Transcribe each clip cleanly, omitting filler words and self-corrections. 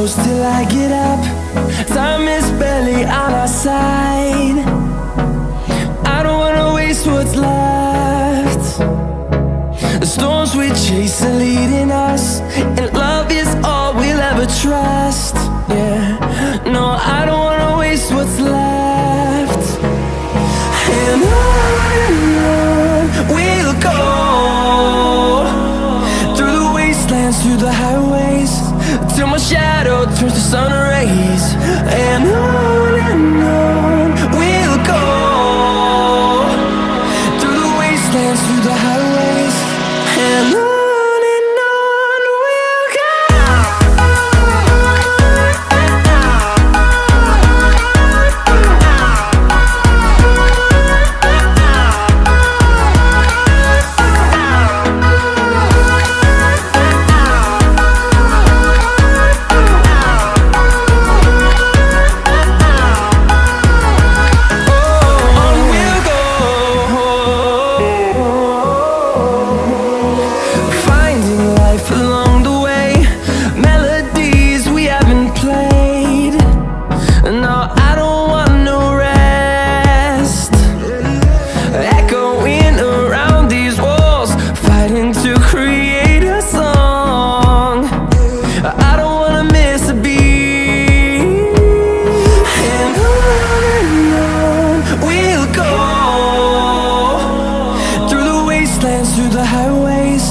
close till I get up. Time is barely on our side. I don't wanna waste what's left. The storms we chase are leading us, and love is all we'll ever trust. Yeah, no, I don't wanna waste what's left. And on we'll go, through the wastelands, through the highways, till my shadow turns to sun rays. And on we'll go, through the wastelands, through the highways, and on. Through the highways,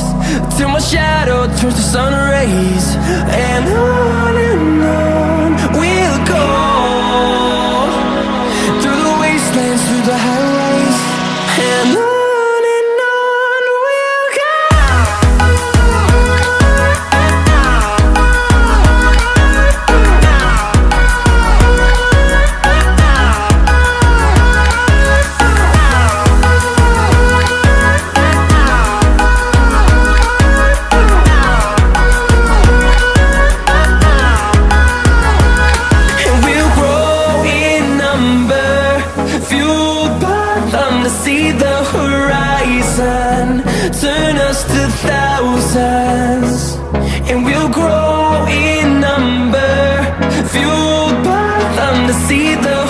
till my shadow turns to sun rays. And on we'll go, through the wastelands, through the highways, and on. See the horizon turn us to thousands, and we'll grow in number, fueled by them to see the